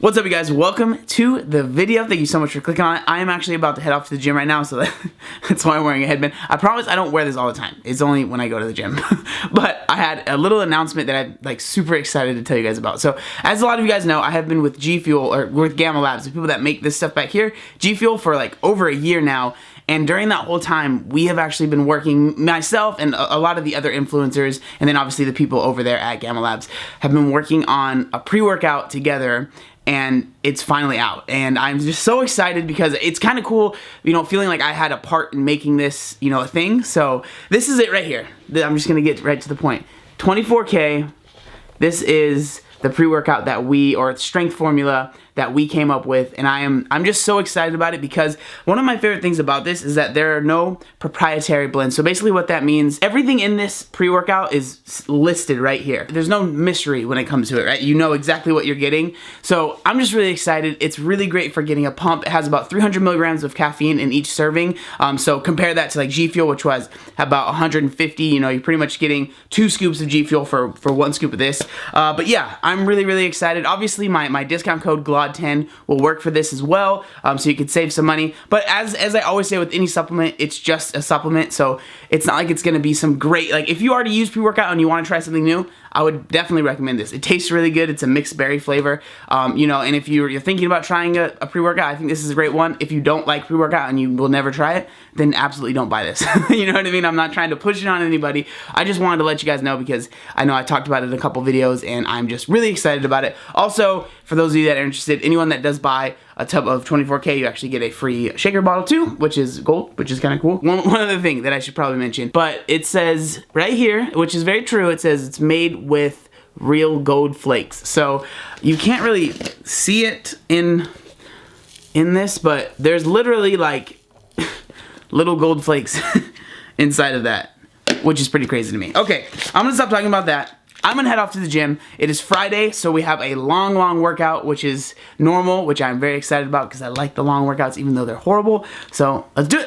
What's up, you guys? Welcome to the video. Thank you so much for clicking on it. I am actually about to head off to the gym right now, so that's why I'm wearing a headband. I promise I don't wear this all the time. It's only when I go to the gym. But I had a little announcement that I'm super excited to tell you guys about. So as a lot of you guys know, I have been with G Fuel, or with Gamma Labs, the people that make this stuff back here, G Fuel, for over a year now. And during that whole time, we have actually been working, myself and a lot of the other influencers, and then obviously the people over there at Gamma Labs, have been working on a pre-workout together, and it's finally out. And I'm just so excited because it's kind of cool, feeling like I had a part in making this, a thing. So this is it right here. I'm just going to get right to the point. 24K, this is the pre-workout that or strength formula that we came up with, and I'm just so excited about it because one of my favorite things about this is that there are no proprietary blends. So basically what that means, everything in this pre-workout is listed right here. There's no mystery when it comes to it, right? You know exactly what you're getting. So I'm just really excited. It's really great for getting a pump. It has about 300 milligrams of caffeine in each serving. So compare that to like G Fuel, which was about 150. You're pretty much getting 2 scoops of G Fuel for 1 scoop of this. But yeah, I'm really excited. Obviously my discount code GLOD10 will work for this as well, so you could save some money. But as I always say with any supplement, it's just a supplement, so it's not like it's gonna be some great, like if you already use pre-workout and you want to try something new, I would definitely recommend this. It tastes really good. It's a mixed berry flavor, and if you're thinking about trying a pre-workout, I think this is a great one. If you don't like pre-workout and you will never try it, then absolutely don't buy this. You know what I mean? I'm not trying to push it on anybody. I just wanted to let you guys know because I know I talked about it in a couple videos and I'm just really excited about it. Also, for those of you that are interested, anyone that does buy a tub of 24K, you actually get a free shaker bottle too, which is gold, which is kind of cool. One other thing that I should probably mention, but it says right here, which is very true, it says it's made with real gold flakes. So you can't really see it in this, but there's literally like little gold flakes inside of that, which is pretty crazy to me. Okay, I'm gonna stop talking about that. I'm gonna head off to the gym. It is Friday, so we have a long workout, which is normal, which I'm very excited about because I like the long workouts even though they're horrible. So let's do it.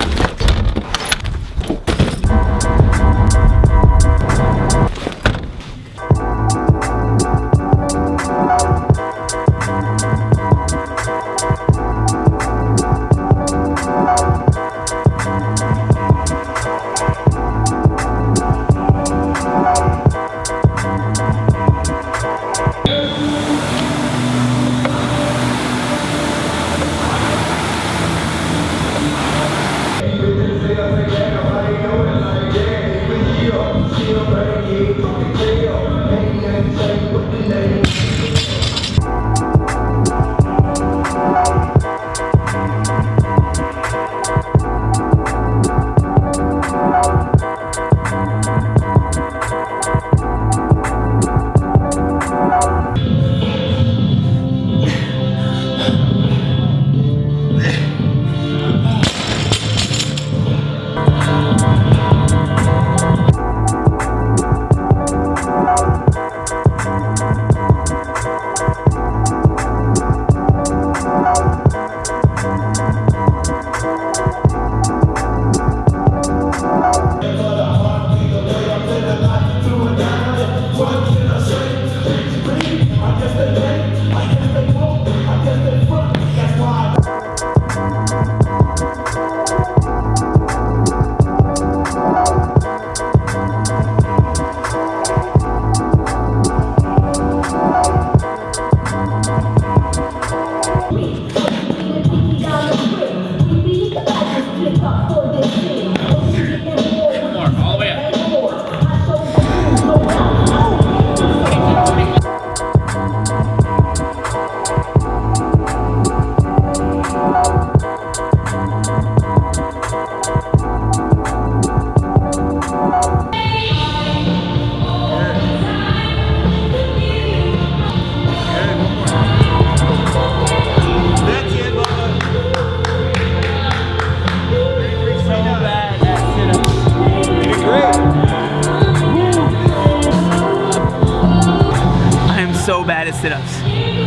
So bad at sit-ups,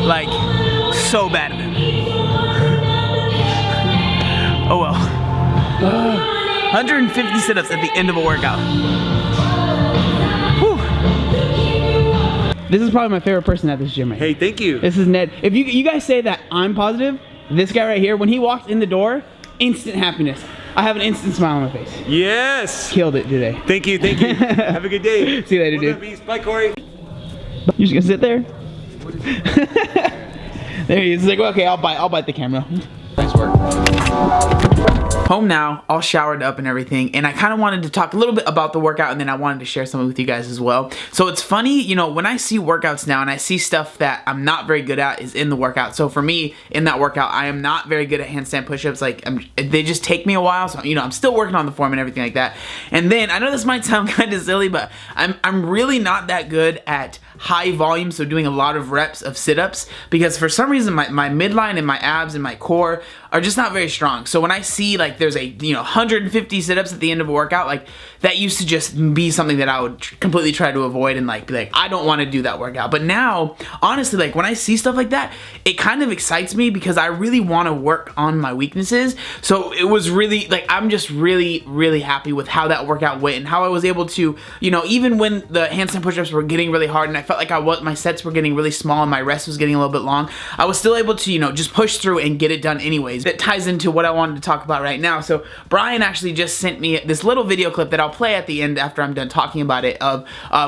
like so bad at them. Oh well. 150 sit-ups at the end of a workout. Whew. This is probably my favorite person at this gym right Hey, here. thank you. This is Ned. If you guys say that I'm positive, this guy right here, when he walked in the door, instant happiness. I have an instant smile on my face. Yes. Killed it today. Thank you. Thank you. Have a good day. See you later, dude. Beast. Bye, Corey. You just gonna sit there? There he is. He's like, well, okay, I'll bite the camera. Nice work. Home now, all showered up and everything, and I kind of wanted to talk a little bit about the workout, and then I wanted to share something with you guys as well. So it's funny, you know, when I see workouts now and I see stuff that I'm not very good at is in the workout. So for me, in that workout, I am not very good at handstand push-ups. Like, they just take me a while, so, you know, I'm still working on the form and everything like that. And then, I know this might sound kind of silly, but I'm really not that good at high volume, so doing a lot of reps of sit-ups, because for some reason my midline and my abs and my core are just not very strong. So when I see like there's a 150 sit-ups at the end of a workout, like that used to just be something that I would completely try to avoid and like be like, I don't want to do that workout. But now, honestly, like when I see stuff like that, it kind of excites me because I really want to work on my weaknesses. So it was really like, I'm just really happy with how that workout went and how I was able to, even when the handstand push-ups were getting really hard and I felt like my sets were getting really small and my rest was getting a little bit long, I was still able to, just push through and get it done anyways. That ties into what I wanted to talk about right now. So Brian actually just sent me this little video clip that I'll play at the end after I'm done talking about it of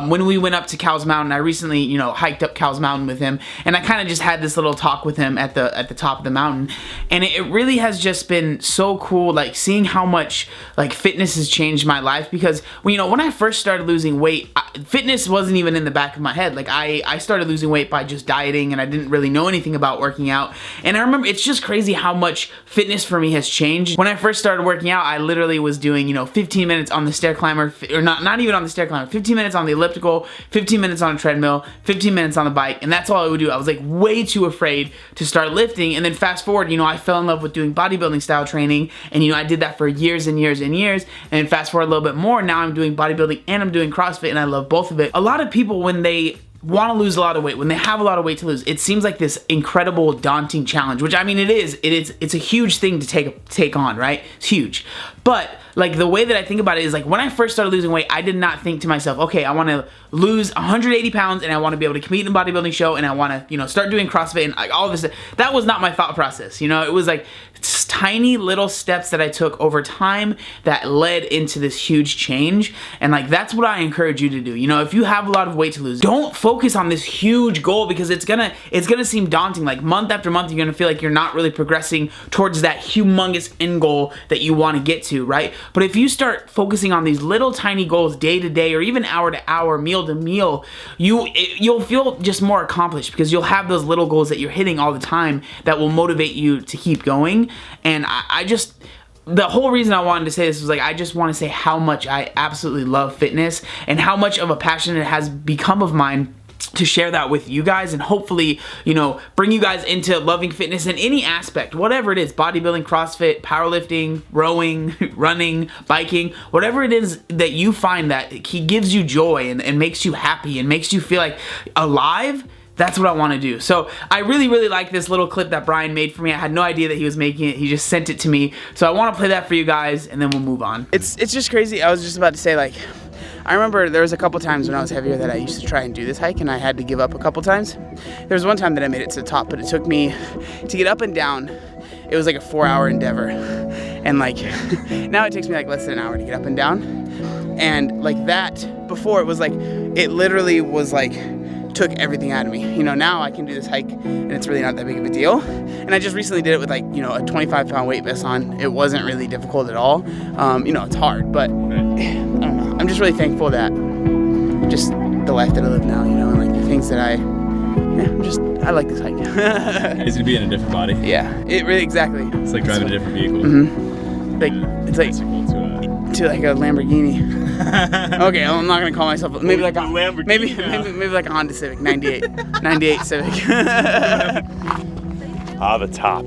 when we went up to Cow's Mountain. I recently, hiked up Cow's Mountain with him, and I kind of just had this little talk with him at the top of the mountain, and it really has just been so cool, like seeing how much like fitness has changed my life. Because when I first started losing weight, fitness wasn't even in the back of my head. Like I started losing weight by just dieting, and I didn't really know anything about working out. And I remember it's just crazy how much fitness for me has changed. When I first started working out, I literally was doing 15 minutes on the stair climber, or not even on the stair climber, 15 minutes on the elliptical, 15 minutes on a treadmill, 15 minutes on the bike, and that's all I would do. I was like way too afraid to start lifting. And then fast forward, I fell in love with doing bodybuilding style training, and I did that for years and years and years. And then fast forward a little bit more, now I'm doing bodybuilding and I'm doing CrossFit, and I love both of it. A lot of people, when they want to lose a lot of weight, when they have a lot of weight to lose, it seems like this incredible daunting challenge, which I mean it is. It's a huge thing to take on, right? It's huge. But like the way that I think about it is like when I first started losing weight, I did not think to myself, okay, I want to lose 180 pounds and I want to be able to compete in a bodybuilding show and I want to, start doing CrossFit and like all this. That was not my thought process. It was like tiny little steps that I took over time that led into this huge change. And like that's what I encourage you to do. If you have a lot of weight to lose, don't focus on this huge goal, because it's gonna seem daunting. Like month after month, you're gonna feel like you're not really progressing towards that humongous end goal that you want to get to, right? But if you start focusing on these little tiny goals day to day, or even hour to hour, meal to meal, you'll feel just more accomplished, because you'll have those little goals that you're hitting all the time that will motivate you to keep going. And the whole reason I wanted to say this was like, I just want to say how much I absolutely love fitness and how much of a passion it has become of mine to share that with you guys, and hopefully, bring you guys into loving fitness in any aspect, whatever it is: bodybuilding, CrossFit, powerlifting, rowing, running, biking, whatever it is that you find that he gives you joy and makes you happy and makes you feel like alive. That's what I want to do. So I really like this little clip that Brian made for me. I had no idea that he was making it. He just sent it to me. So I want to play that for you guys, and then we'll move on. It's just crazy. I was just about to say, like, I remember there was a couple times when I was heavier that I used to try and do this hike, and I had to give up a couple times. There was one time that I made it to the top, but it took me to get up and down. It was like a 4-hour endeavor. And like, now it takes me like less than an hour to get up and down. And like that, before it was like, it literally was like, took everything out of me. Now I can do this hike and it's really not that big of a deal. And I just recently did it with like, a 25-pound weight vest on. It wasn't really difficult at all. It's hard, but I don't know. I'm just really thankful that just the life that I live now, and like the things that I like this hike. It's gonna be in a different body. Yeah, it really, exactly. It's like driving a different vehicle. Mm-hmm. Like, it's like to like a Lamborghini. Okay, I'm not gonna call myself maybe like a Lamborghini. Maybe like a Honda Civic, 98 Civic. The top.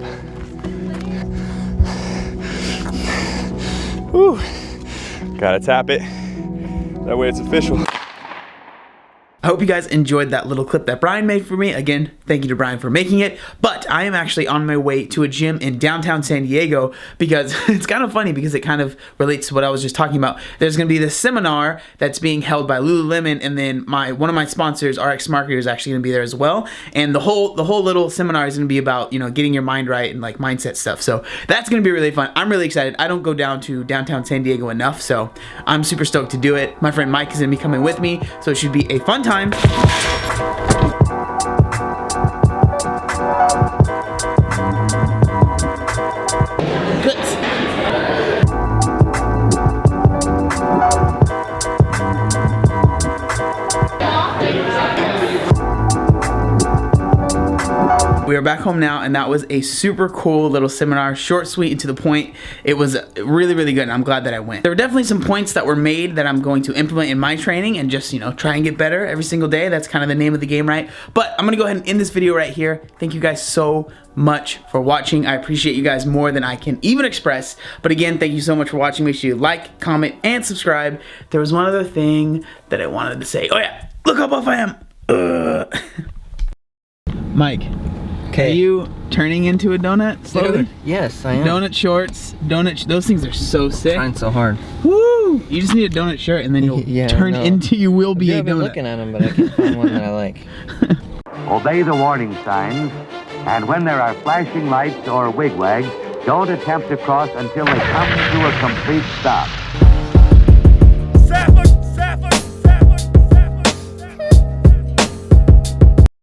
Whew. Gotta tap it. That way it's official. I hope you guys enjoyed that little clip that Brian made for me. Again, thank you to Brian for making it. But I am actually on my way to a gym in downtown San Diego because it's kind of funny because it kind of relates to what I was just talking about. There's going to be this seminar that's being held by Lululemon, and then one of my sponsors, RX Marketer, is actually going to be there as well. And the whole little seminar is going to be about, you know, getting your mind right and like mindset stuff. So that's going to be really fun. I'm really excited. I don't go down to downtown San Diego enough, so I'm super stoked to do it. My friend Mike is going to be coming with me, so it should be a fun time. Good. We are back home now, and that was a super cool little seminar, short, sweet, and to the point. It was really, really good, and I'm glad that I went. There were definitely some points that were made that I'm going to implement in my training and just, you know, try and get better every single day. That's kind of the name of the game, right? But I'm gonna go ahead and end this video right here. Thank you guys so much for watching. I appreciate you guys more than I can even express. But again, thank you so much for watching. Make sure you like, comment, and subscribe. There was one other thing that I wanted to say. Oh yeah, look how buff I am. Mike. Okay. Are you turning into a donut slowly? Dude, yes, I am. Donut shorts, those things are so sick. Trying so hard. Woo! You just need a donut shirt and then you'll you will be a I've been donut. looking at them, but I can't find one that I like. Obey the warning signs, and when there are flashing lights or wigwags, don't attempt to cross until they come to a complete stop.